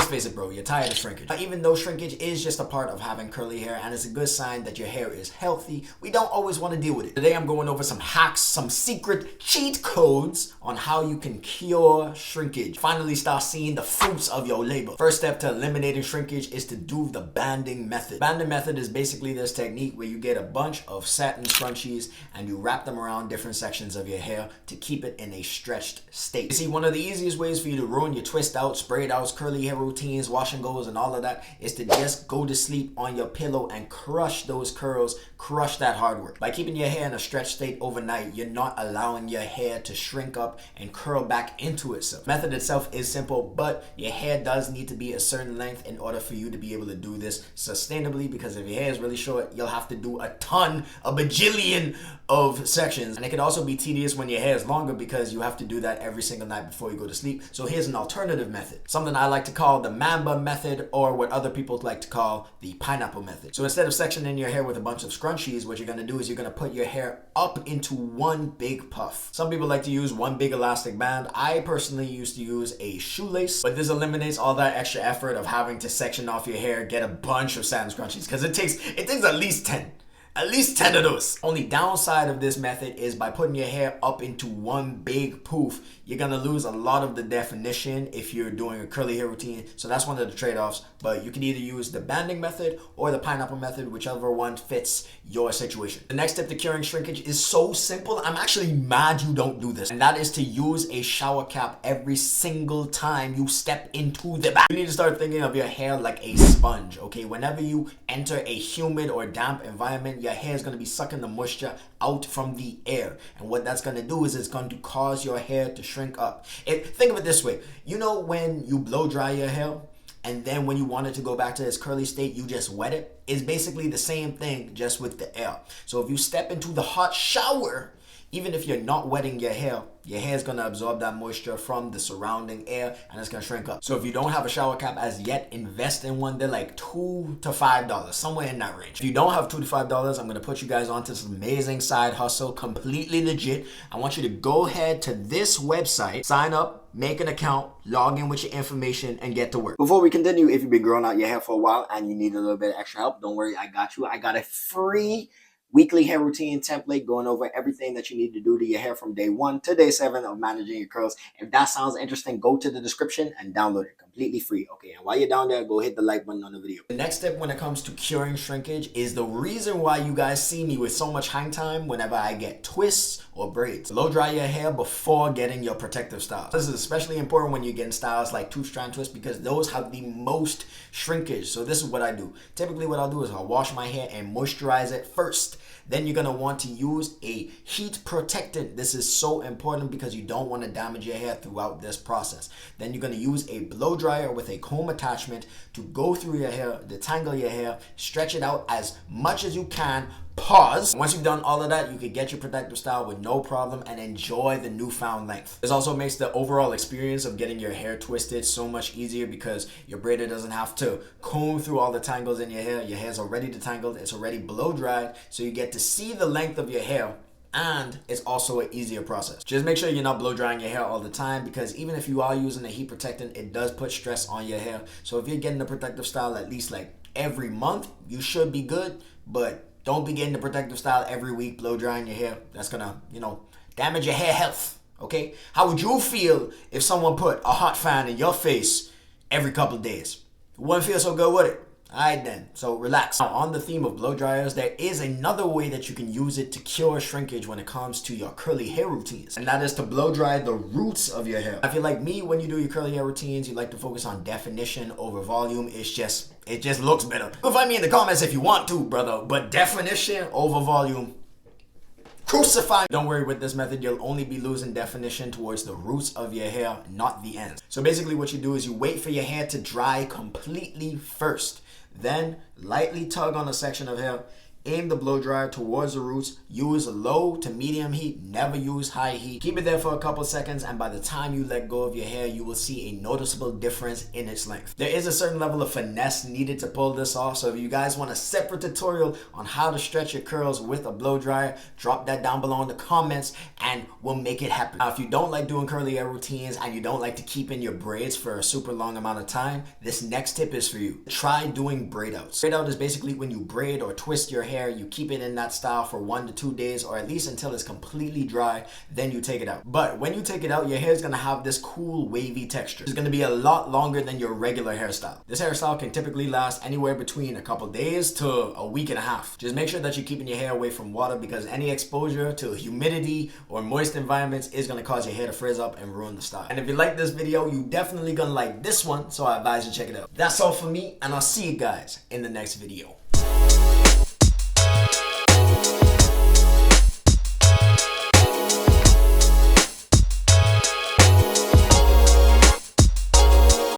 let's face it, bro, you're tired of shrinkage. Even though shrinkage is just a part of having curly hair and it's a good sign that your hair is healthy, we don't always want to deal with it. Today I'm going over some hacks, some secret cheat codes on how you can cure shrinkage. Finally start seeing the fruits of your labor. First step to eliminating shrinkage is to do the banding method. Banding method is basically this technique where you get a bunch of satin scrunchies and you wrap them around different sections of your hair to keep it in a stretched state. You see, one of the easiest ways for you to ruin your twist outs, braid outs, curly hair routines, wash and goes, and all of that is to just go to sleep on your pillow and crush those curls, crush that hard work. By keeping your hair in a stretched state overnight, you're not allowing your hair to shrink up and curl back into itself. The method itself is simple, but your hair does need to be a certain length in order for you to be able to do this sustainably, because if your hair is really short, you'll have to do a bajillion of sections. And it can also be tedious when your hair is longer because you have to do that every single night before you go to sleep. So here's an alternative method, something I like to call the Mamba method, or what other people like to call the pineapple method. So instead of sectioning your hair with a bunch of scrunchies, what you're going to do is you're going to put your hair up into one big puff. Some people like to use one big elastic band. I personally used to use a shoelace, but this eliminates all that extra effort of having to section off your hair, get a bunch of satin scrunchies, because it takes at least 10. At least 10 of those. Only downside of this method is by putting your hair up into one big poof, you're gonna lose a lot of the definition if you're doing a curly hair routine. So that's one of the trade-offs. But you can either use the banding method or the pineapple method, whichever one fits your situation. The next step to curing shrinkage is so simple. I'm actually mad you don't do this. And that is to use a shower cap every single time you step into the bath. You need to start thinking of your hair like a sponge, okay? Whenever you enter a humid or damp environment, your hair is going to be sucking the moisture out from the air, and what that's going to do is it's going to cause your hair to shrink up. Think of it this way, you know when you blow dry your hair and then when you want it to go back to its curly state, you just wet it? It's basically the same thing, just with the air. So if you step into the hot shower, even if you're not wetting your hair is going to absorb that moisture from the surrounding air and it's going to shrink up. So if you don't have a shower cap as yet, invest in one. They're like $2 to $5, somewhere in that range. If you don't have $2 to $5, I'm going to put you guys onto this amazing side hustle, completely legit. I want you to go ahead to this website, sign up, make an account, log in with your information, and get to work. Before we continue, if you've been growing out your hair for a while and you need a little bit of extra help, don't worry, I got you. I got a free weekly hair routine template going over everything that you need to do to your hair from day 1 to day 7 of managing your curls. If that sounds interesting, go to the description and download it completely free. Okay, and while you're down there, go hit the like button on the video. The next step when it comes to curing shrinkage is the reason why you guys see me with so much hang time whenever I get twists or braids. Blow dry your hair before getting your protective styles. This is especially important when you're getting styles like 2-strand twists, because those have the most shrinkage. So this is what I do. Typically what I'll do is I'll wash my hair and moisturize it first. Then you're going to want to use a heat protectant. This is so important because you don't want to damage your hair throughout this process. Then you're going to use a blow dryer with a comb attachment to go through your hair, detangle your hair, stretch it out as much as you can. Pause. Once you've done all of that, you can get your protective style with no problem and enjoy the newfound length. This also makes the overall experience of getting your hair twisted so much easier because your braider doesn't have to comb through all the tangles in your hair. Your hair's already detangled, it's already blow dried, so you get to see the length of your hair, and it's also an easier process. Just make sure you're not blow drying your hair all the time, because even if you are using a heat protectant, it does put stress on your hair. So if you're getting the protective style at least like every month, you should be good, but don't be getting the protective style every week, blow drying your hair. That's gonna, damage your hair health, okay? How would you feel if someone put a hot fan in your face every couple of days? You wouldn't feel so good, would it? Alright then, so relax. Now, on the theme of blow dryers, there is another way that you can use it to cure shrinkage when it comes to your curly hair routines, and that is to blow dry the roots of your hair. If you're like me, when you do your curly hair routines, you like to focus on definition over volume. It just looks better. You can find me in the comments if you want to, brother, but definition over volume, crucify. Don't worry, with this method, you'll only be losing definition towards the roots of your hair, not the ends. So basically what you do is you wait for your hair to dry completely first. Then lightly tug on a section of hair, Aim the blow dryer towards the roots. Use low to medium heat, never use high heat. Keep it there for a couple seconds, and by the time you let go of your hair, you will see a noticeable difference in its length. There is a certain level of finesse needed to pull this off, so if you guys want a separate tutorial on how to stretch your curls with a blow dryer, drop that down below in the comments and we'll make it happen. Now, if you don't like doing curly hair routines and you don't like to keep in your braids for a super long amount of time, this next tip is for you. Try doing braid outs. Braid out is basically when you braid or twist your hair, you keep it in that style for 1 to 2 days, or at least until it's completely dry, then you take it out. But when you take it out, your hair is gonna have this cool wavy texture. It's gonna be a lot longer than your regular hairstyle. This hairstyle can typically last anywhere between a couple days to a week and a half. Just make sure that you're keeping your hair away from water, because any exposure to humidity or moist environments is gonna cause your hair to frizz up and ruin the style. And if you like this video, you definitely gonna like this one, so I advise you check it out. That's all for me, and I'll see you guys in the next video.